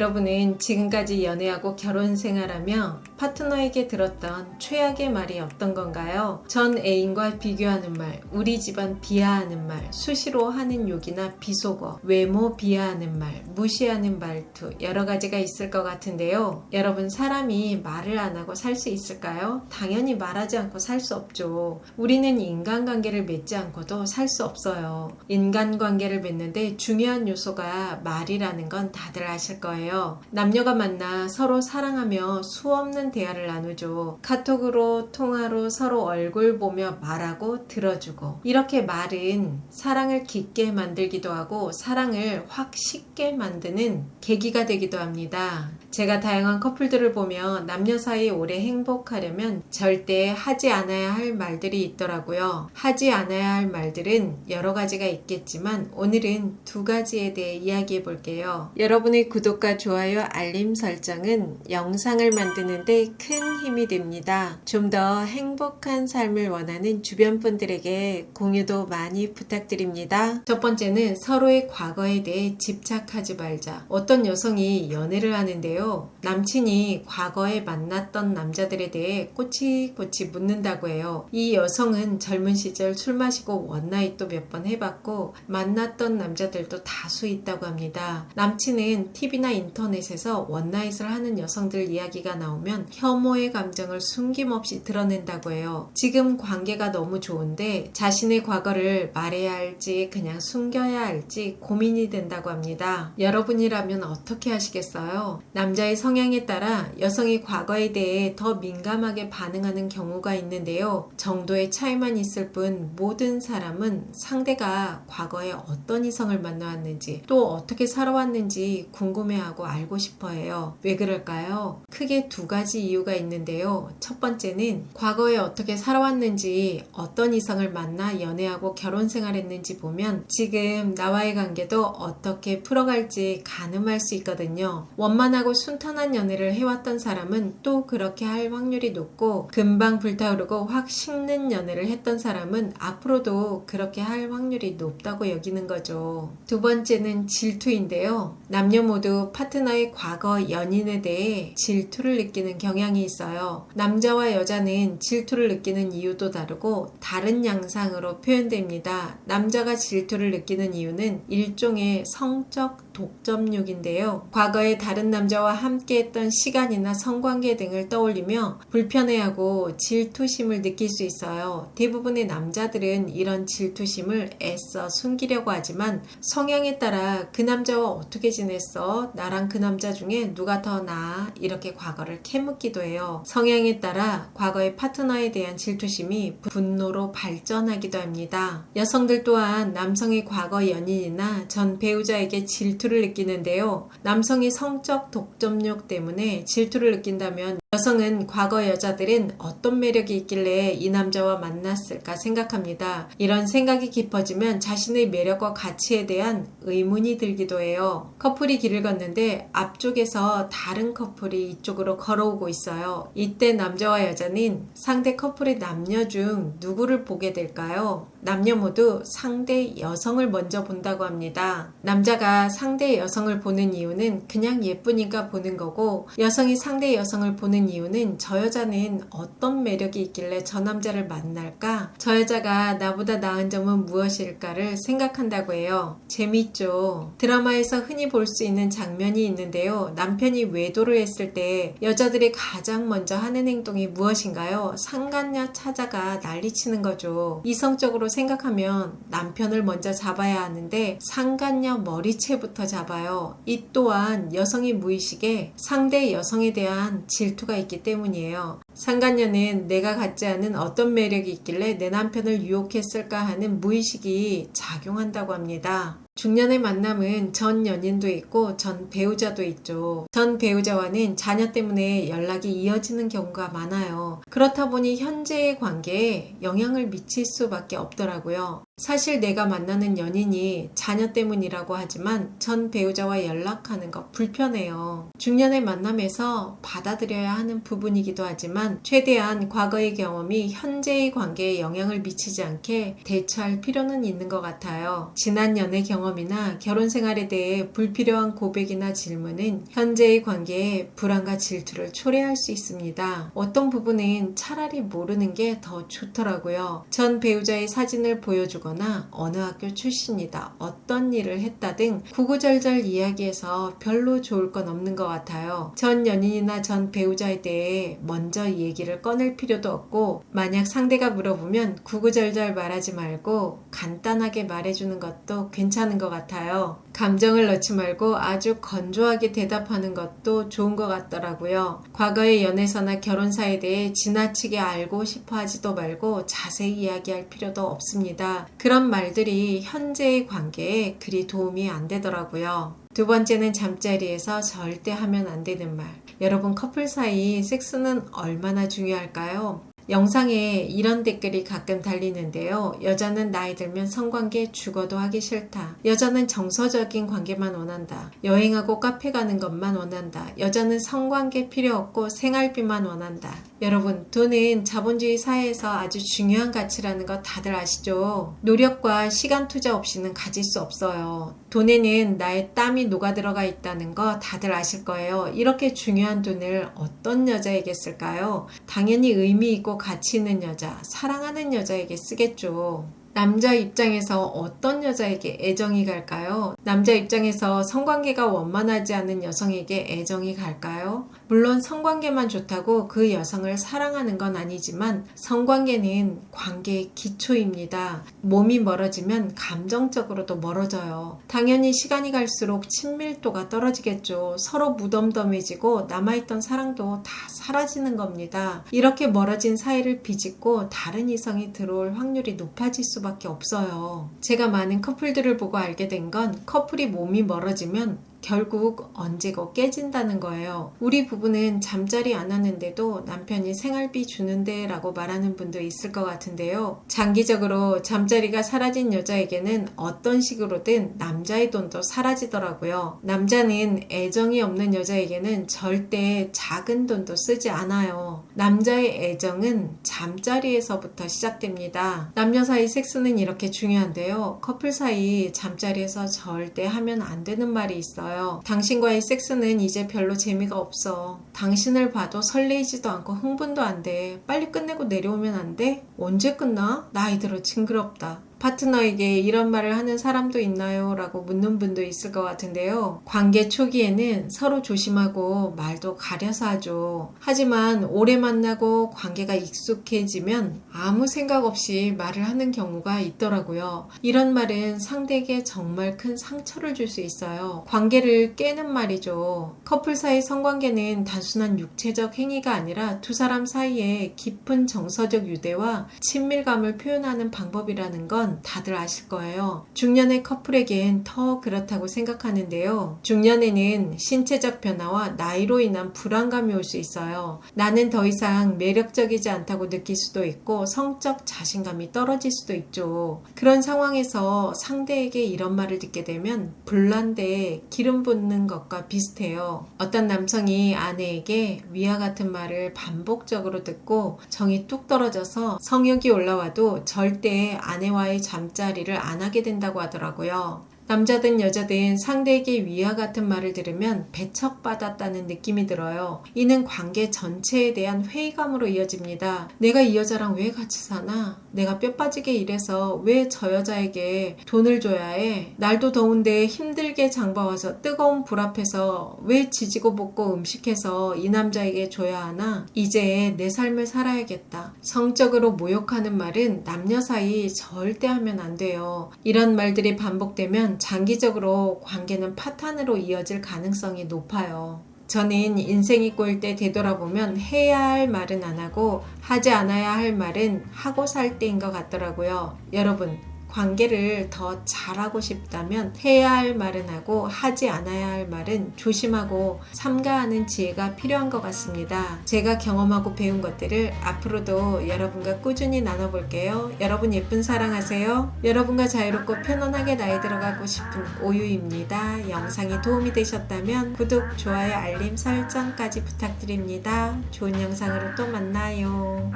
여러분은 지금까지 연애하고 결혼 생활하며 파트너에게 들었던 최악의 말이 어떤 건가요? 전 애인과 비교하는 말, 우리 집안 비하하는 말, 수시로 하는 욕이나 비속어, 외모 비하하는 말, 무시하는 말투 여러 가지가 있을 것 같은데요. 여러분, 사람이 말을 안 하고 살 수 있을까요? 당연히 말하지 않고 살 수 없죠. 우리는 인간관계를 맺지 않고도 살 수 없어요. 인간관계를 맺는데 중요한 요소가 말이라는 건 다들 아실 거예요. 남녀가 만나 서로 사랑하며 수없는 대화를 나누죠. 카톡으로, 통화로 서로 얼굴 보며 말하고 들어주고, 이렇게 말은 사랑을 깊게 만들기도 하고 사랑을 확 식게 만드는 계기가 되기도 합니다. 제가 다양한 커플들을 보며 남녀 사이 오래 행복하려면 절대 하지 않아야 할 말들이 있더라고요. 하지 않아야 할 말들은 여러 가지가 있겠지만 오늘은 두 가지에 대해 이야기해 볼게요. 여러분의 구독과 좋아요, 알림 설정은 영상을 만드는데 큰 힘이 됩니다. 좀 더 행복한 삶을 원하는 주변 분들에게 공유도 많이 부탁드립니다. 첫 번째는 서로의 과거에 대해 집착하지 말자. 어떤 여성이 연애를 하는데요. 남친이 과거에 만났던 남자들에 대해 꼬치꼬치 묻는다고 해요. 이 여성은 젊은 시절 술 마시고 원나잇도 몇 번 해봤고 만났던 남자들도 다수 있다고 합니다. 남친은 TV나 인터넷에서 원나잇을 하는 여성들 이야기가 나오면 혐오의 감정을 숨김없이 드러낸다고 해요. 지금 관계가 너무 좋은데 자신의 과거를 말해야 할지 그냥 숨겨야 할지 고민이 된다고 합니다. 여러분이라면 어떻게 하시겠어요? 남자의 성향에 따라 여성이 과거에 대해 더 민감하게 반응하는 경우가 있는데요. 정도의 차이만 있을 뿐 모든 사람은 상대가 과거에 어떤 이성을 만나왔는지 또 어떻게 살아왔는지 궁금해하고 알고 싶어해요. 왜 그럴까요? 크게 두 가지 이유가 있는데요. 첫 번째는 과거에 어떻게 살아왔는지, 어떤 이성을 만나 연애하고 결혼 생활했는지 보면 지금 나와의 관계도 어떻게 풀어갈지 가늠할 수 있거든요. 원만하고 순탄한 연애를 해왔던 사람은 또 그렇게 할 확률이 높고, 금방 불타오르고 확 식는 연애를 했던 사람은 앞으로도 그렇게 할 확률이 높다고 여기는 거죠. 두 번째는 질투인데요. 남녀 모두 파트너의 과거 연인에 대해 질투를 느끼는 경향이 있어요. 남자와 여자는 질투를 느끼는 이유도 다르고 다른 양상으로 표현됩니다. 남자가 질투를 느끼는 이유는 일종의 성적 독점욕인데요. 과거에 다른 남자와 함께했던 시간이나 성관계 등을 떠올리며 불편해하고 질투심을 느낄 수 있어요. 대부분의 남자들은 이런 질투심을 애써 숨기려고 하지만 성향에 따라 그 남자와 어떻게 지냈어? 나랑 그 남자 중에 누가 더 나아? 이렇게 과거를 캐묻기도 해요. 성향에 따라 과거의 파트너에 대한 질투심이 분노로 발전하기도 합니다. 여성들 또한 남성의 과거 연인이나 전 배우자에게 질투를 느끼는데요. 남성이 성적 독점욕 때문에 질투를 느낀다면 여성은 과거 여자들은 어떤 매력이 있길래 이 남자와 만났을까 생각합니다. 이런 생각이 깊어지면 자신의 매력과 가치에 대한 의문이 들기도 해요. 커플이 길을 걷는데 앞쪽에서 다른 커플이 이쪽으로 걸어오고 있어요. 이때 남자와 여자는 상대 커플의 남녀 중 누구를 보게 될까요? 남녀 모두 상대 여성을 먼저 본다고 합니다. 남자가 상대 여성을 보는 이유는 그냥 예쁘니까 보는 거고, 여성이 상대 여성을 보는 이유는 저 여자는 어떤 매력이 있길래 저 남자를 만날까? 저 여자가 나보다 나은 점은 무엇일까를 생각한다고 해요. 재미있죠? 드라마에서 흔히 볼 수 있는 장면이 있는데요. 남편이 외도를 했을 때 여자들이 가장 먼저 하는 행동이 무엇인가요? 상간녀 찾아가 난리치는 거죠. 이성적으로 생각하면 남편을 먼저 잡아야 하는데 상간녀 머리채부터 잡아요. 이 또한 여성이 무의식에 상대 여성에 대한 질투가 있기 때문이에요. 상간녀는 내가 갖지 않은 어떤 매력이 있길래 내 남편을 유혹했을까 하는 무의식이 작용한다고 합니다. 중년의 만남은 전 연인도 있고 전 배우자도 있죠. 전 배우자와는 자녀 때문에 연락이 이어지는 경우가 많아요. 그렇다 보니 현재의 관계에 영향을 미칠 수밖에 없더라고요. 사실 내가 만나는 연인이 자녀 때문이라고 하지만 전 배우자와 연락하는 거 불편해요. 중년의 만남에서 받아들여야 하는 부분이기도 하지만 최대한 과거의 경험이 현재의 관계에 영향을 미치지 않게 대처할 필요는 있는 것 같아요. 지난 연애 경험이나 결혼 생활에 대해 불필요한 고백이나 질문은 현재의 관계에 불안과 질투를 초래할 수 있습니다. 어떤 부분은 차라리 모르는 게 더 좋더라고요. 전 배우자의 사진을 보여주거나 어느 학교 출신이다, 어떤 일을 했다 등 구구절절 이야기해서 별로 좋을 건 없는 것 같아요. 전 연인이나 전 배우자에 대해 먼저 얘기를 꺼낼 필요도 없고 만약 상대가 물어보면 구구절절 말하지 말고 간단하게 말해주는 것도 괜찮은 것 같아요. 감정을 넣지 말고 아주 건조하게 대답하는 것도 좋은 것 같더라고요. 과거의 연애사나 결혼사에 대해 지나치게 알고 싶어 하지도 말고 자세히 이야기할 필요도 없습니다. 그런 말들이 현재의 관계에 그리 도움이 안 되더라고요. 두 번째는 잠자리에서 절대 하면 안 되는 말. 여러분, 커플 사이 섹스는 얼마나 중요할까요? 영상에 이런 댓글이 가끔 달리는데요. 여자는 나이 들면 성관계 죽어도 하기 싫다. 여자는 정서적인 관계만 원한다. 여행하고 카페 가는 것만 원한다. 여자는 성관계 필요 없고 생활비만 원한다. 여러분, 돈은 자본주의 사회에서 아주 중요한 가치라는 거 다들 아시죠? 노력과 시간 투자 없이는 가질 수 없어요. 돈에는 나의 땀이 녹아들어가 있다는 거 다들 아실 거예요. 이렇게 중요한 돈을 어떤 여자에게 쓸까요? 당연히 의미 있고 가치 있는 여자, 사랑하는 여자에게 쓰겠죠. 남자 입장에서 어떤 여자에게 애정이 갈까요? 남자 입장에서 성관계가 원만하지 않은 여성에게 애정이 갈까요? 물론 성관계만 좋다고 그 여성을 사랑하는 건 아니지만 성관계는 관계의 기초입니다. 몸이 멀어지면 감정적으로도 멀어져요. 당연히 시간이 갈수록 친밀도가 떨어지겠죠. 서로 무덤덤해지고 남아있던 사랑도 다 사라지는 겁니다. 이렇게 멀어진 사이를 비집고 다른 이성이 들어올 확률이 높아질 수밖에 없어요. 제가 많은 커플들을 보고 알게 된 건 커플이 몸이 멀어지면 결국 언제고 깨진다는 거예요. 우리 부부는 잠자리 안 하는데도 남편이 생활비 주는데 라고 말하는 분도 있을 것 같은데요. 장기적으로 잠자리가 사라진 여자에게는 어떤 식으로든 남자의 돈도 사라지더라고요. 남자는 애정이 없는 여자에게는 절대 작은 돈도 쓰지 않아요. 남자의 애정은 잠자리에서부터 시작됩니다. 남녀 사이 섹스는 이렇게 중요한데요. 커플 사이 잠자리에서 절대 하면 안 되는 말이 있어요. 당신과의 섹스는 이제 별로 재미가 없어. 당신을 봐도 설레이지도 않고 흥분도 안 돼. 빨리 끝내고 내려오면 안 돼? 언제 끝나? 나이 들어 징그럽다. 파트너에게 이런 말을 하는 사람도 있나요? 라고 묻는 분도 있을 것 같은데요. 관계 초기에는 서로 조심하고 말도 가려서 하죠. 하지만 오래 만나고 관계가 익숙해지면 아무 생각 없이 말을 하는 경우가 있더라고요. 이런 말은 상대에게 정말 큰 상처를 줄 수 있어요. 관계를 깨는 말이죠. 커플 사이 성관계는 단순한 육체적 행위가 아니라 두 사람 사이에 깊은 정서적 유대와 친밀감을 표현하는 방법이라는 건 다들 아실 거예요. 중년의 커플에겐 더 그렇다고 생각하는데요. 중년에는 신체적 변화와 나이로 인한 불안감이 올 수 있어요. 나는 더 이상 매력적이지 않다고 느낄 수도 있고 성적 자신감이 떨어질 수도 있죠. 그런 상황에서 상대에게 이런 말을 듣게 되면 불난대에 기름 붓는 것과 비슷해요. 어떤 남성이 아내에게 위와 같은 말을 반복적으로 듣고 정이 뚝 떨어져서 성욕이 올라와도 절대 아내와의 잠자리를 안 하게 된다고 하더라고요. 남자든 여자든 상대에게 위와 같은 말을 들으면 배척받았다는 느낌이 들어요. 이는 관계 전체에 대한 회의감으로 이어집니다. 내가 이 여자랑 왜 같이 사나? 내가 뼈 빠지게 일해서 왜 저 여자에게 돈을 줘야 해? 날도 더운데 힘들게 장봐와서 뜨거운 불 앞에서 왜 지지고 볶고 음식해서 이 남자에게 줘야 하나? 이제 내 삶을 살아야겠다. 성적으로 모욕하는 말은 남녀 사이 절대 하면 안 돼요. 이런 말들이 반복되면 장기적으로 관계는 파탄으로 이어질 가능성이 높아요. 저는 인생이 꼬일 때 되돌아보면 해야 할 말은 안 하고 하지 않아야 할 말은 하고 살 때인 것 같더라고요. 여러분, 관계를 더 잘하고 싶다면 해야 할 말은 하고 하지 않아야 할 말은 조심하고 삼가하는 지혜가 필요한 것 같습니다. 제가 경험하고 배운 것들을 앞으로도 여러분과 꾸준히 나눠볼게요. 여러분 예쁜 사랑하세요. 여러분과 자유롭고 편안하게 나이 들어가고 싶은 오유입니다. 영상이 도움이 되셨다면 구독, 좋아요, 알림 설정까지 부탁드립니다. 좋은 영상으로 또 만나요.